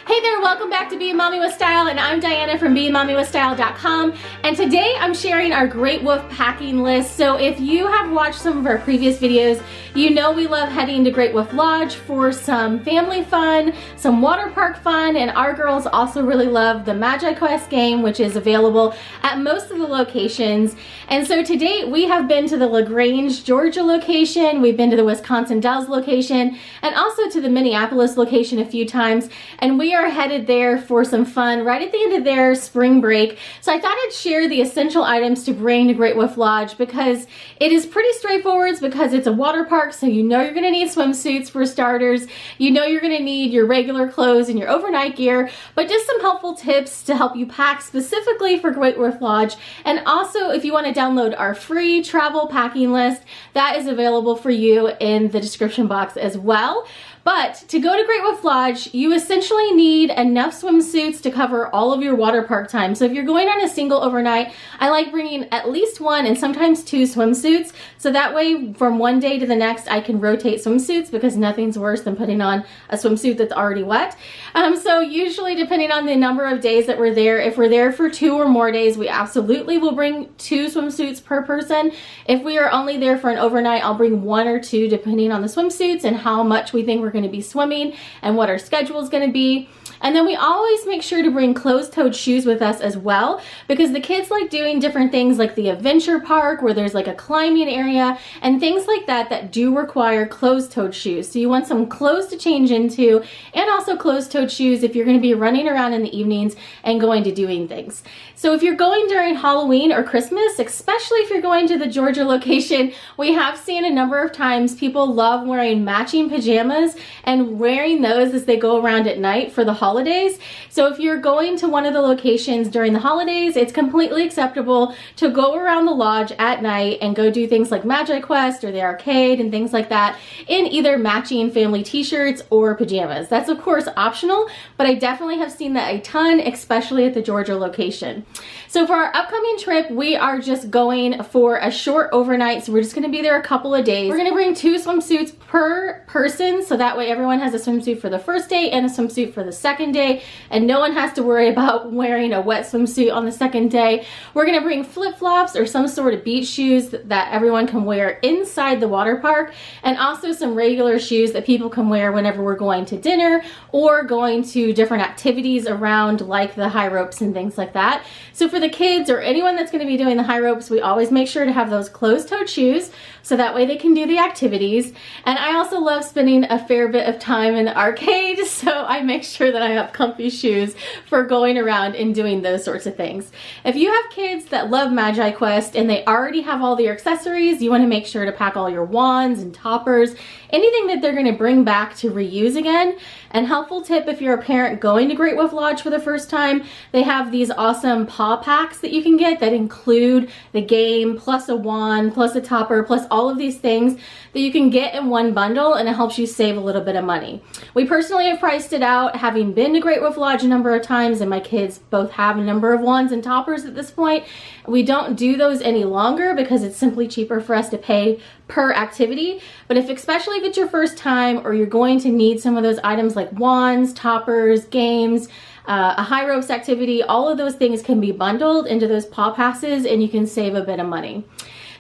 Hey there, welcome back to Being Mommy with Style, and I'm Diana from BeingMommyWithStyle.com, and today I'm sharing our Great Wolf packing list. So if you have watched some of our previous videos, you know we love heading to Great Wolf Lodge for some family fun, some water park fun, and our girls also really love the Magi Quest game, which is available at most of the locations. And so to date, we have been to the Grange, Georgia location, we've been to the Wisconsin Dells location, and also to the Minneapolis location a few times, and we are headed there for some fun right at the end of their spring break. So I thought I'd share the essential items to bring to Great Wolf Lodge because it is pretty straightforward because it's a water park, so you know you're going to need swimsuits for starters. You know you're going to need your regular clothes and your overnight gear, but just some helpful tips to help you pack specifically for Great Wolf Lodge. And also, if you want to download our free travel packing list, that is available for you in the description box as well. But to go to Great Wolf Lodge, you essentially need enough swimsuits to cover all of your water park time. So if you're going on a single overnight, I like bringing at least one and sometimes two swimsuits. So that way from one day to the next, I can rotate swimsuits because nothing's worse than putting on a swimsuit that's already wet. So usually depending on the number of days that we're there, if we're there for 2 or more days, we absolutely will bring 2 swimsuits per person. If we are only there for an overnight, I'll bring 1 or 2 depending on the swimsuits and how much we think we're going to be swimming and what our schedule is going to be. And then we always make sure to bring closed-toed shoes with us as well because the kids like doing different things like the adventure park where there's like a climbing area and things like that that do require closed-toed shoes. So you want some clothes to change into and also closed-toed shoes if you're going to be running around in the evenings and going to doing things. So if you're going during Halloween or Christmas, especially if you're going to the Georgia location, we have seen a number of times people love wearing matching pajamas and wearing those as they go around at night for the holidays. So if you're going to one of the locations during the holidays, it's completely acceptable to go around the lodge at night and go do things like Magi Quest or the arcade and things like that in either matching family t-shirts or pajamas. That's of course optional, but I definitely have seen that a ton, especially at the Georgia location. So for our upcoming trip, we are just going for a short overnight, so we're just going to be there a couple of days. We're going to bring 2 swimsuits per person, so that way everyone has a swimsuit for the first day and a swimsuit for the second day, and no one has to worry about wearing a wet swimsuit on the second day. We're going to bring flip-flops or some sort of beach shoes that everyone can wear inside the water park, and also some regular shoes that people can wear whenever we're going to dinner or going to different activities around like the high ropes and things like that. So for the kids or anyone that's going to be doing the high ropes, we always make sure to have those closed-toed shoes so that way they can do the activities. And I also love spending a fair bit of time in the arcade, so I make sure that I have comfy shoes for going around and doing those sorts of things. If you have kids that love Magi Quest and they already have all their accessories, you want to make sure to pack all your wands and toppers, anything that they're going to bring back to reuse again. And helpful tip if you're a parent going to Great Wolf Lodge for the first time, they have these awesome paw packs that you can get that include the game plus a wand plus a topper plus all of these things that you can get in one bundle, and it helps you save a little bit of money. We personally have priced it out, having been to Great Wolf Lodge a number of times, and my kids both have a number of wands and toppers at this point. We don't do those any longer because it's simply cheaper for us to pay per activity. But especially if it's your first time or you're going to need some of those items like wands, toppers, games, a high ropes activity, all of those things can be bundled into those paw passes and you can save a bit of money.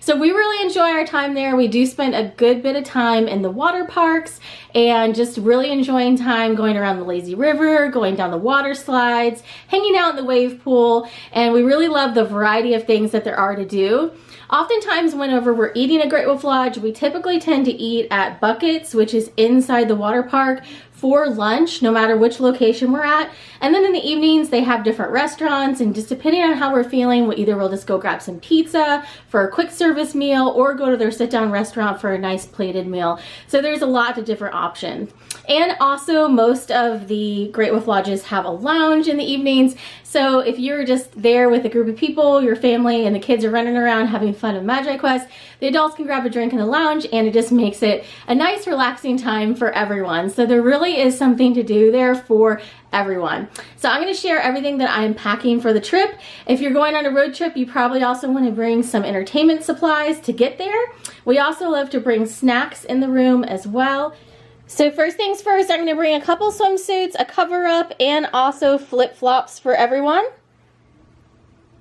So we really enjoy our time there. We do spend a good bit of time in the water parks and just really enjoying time going around the lazy river, going down the water slides, hanging out in the wave pool, and we really love the variety of things that there are to do. Oftentimes whenever we're eating at Great Wolf Lodge, we typically tend to eat at Buckets, which is inside the water park, for lunch, no matter which location we're at. And then in the evenings, they have different restaurants, and just depending on how we're feeling, we'll just go grab some pizza for a quick service meal or go to their sit-down restaurant for a nice plated meal. So there's a lot of different options. And also most of the Great Wolf Lodges have a lounge in the evenings. So if you're just there with a group of people, your family, and the kids are running around having fun with Magi Quest, the adults can grab a drink in the lounge, and it just makes it a nice relaxing time for everyone. So there really is something to do there for everyone. So I'm going to share everything that I'm packing for the trip. If you're going on a road trip, you probably also want to bring some entertainment supplies to get there. We also love to bring snacks in the room as well. So first things first, I'm going to bring a couple swimsuits, a cover-up, and also flip-flops for everyone.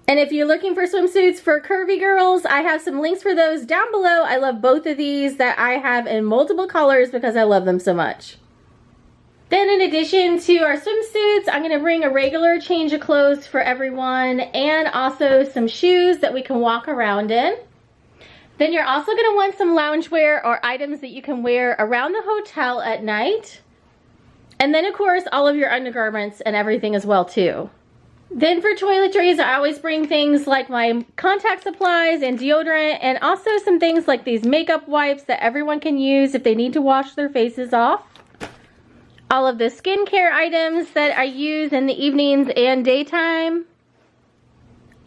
And if you're looking for swimsuits for curvy girls, I have some links for those down below. I love both of these that I have in multiple colors because I love them so much. Then in addition to our swimsuits, I'm going to bring a regular change of clothes for everyone and also some shoes that we can walk around in. Then you're also going to want some loungewear or items that you can wear around the hotel at night. And then of course all of your undergarments and everything as well too. Then for toiletries, I always bring things like my contact supplies and deodorant, and also some things like these makeup wipes that everyone can use if they need to wash their faces off. All of the skincare items that I use in the evenings and daytime.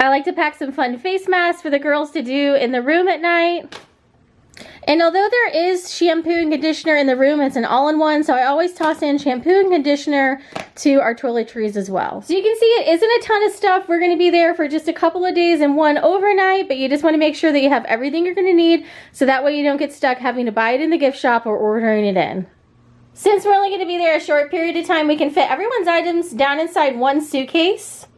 I like to pack some fun face masks for the girls to do in the room at night. And although there is shampoo and conditioner in the room, it's an all-in-one, so I always toss in shampoo and conditioner to our toiletries as well. So you can see it isn't a ton of stuff. We're going to be there for just a couple of days and one overnight, but you just want to make sure that you have everything you're going to need, so that way you don't get stuck having to buy it in the gift shop or ordering it in. Since we're only going to be there a short period of time, we can fit everyone's items down inside one suitcase.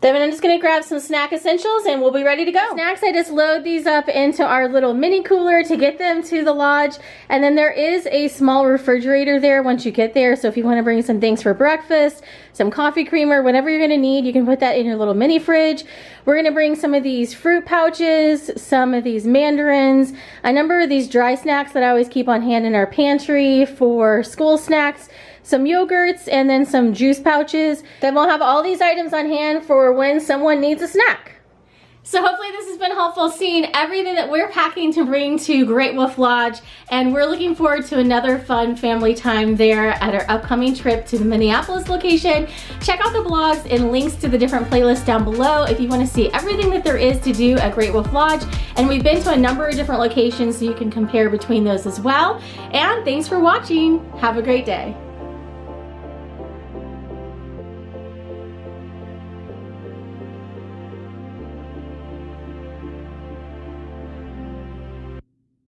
Then I'm just going to grab some snack essentials and we'll be ready to go. Snacks, I just load these up into our little mini cooler to get them to the lodge. And then there is a small refrigerator there once you get there. So if you want to bring some things for breakfast, some coffee creamer, whatever you're going to need, you can put that in your little mini fridge. We're going to bring some of these fruit pouches, some of these mandarins, a number of these dry snacks that I always keep on hand in our pantry for school snacks, some yogurts, and then some juice pouches. Then we'll have all these items on hand for when someone needs a snack. So hopefully this has been helpful, seeing everything that we're packing to bring to Great Wolf Lodge, and we're looking forward to another fun family time there at our upcoming trip to the Minneapolis location. Check out the blogs and links to the different playlists down below if you want to see everything that there is to do at Great Wolf Lodge. And we've been to a number of different locations, so you can compare between those as well. And thanks for watching. Have a great day.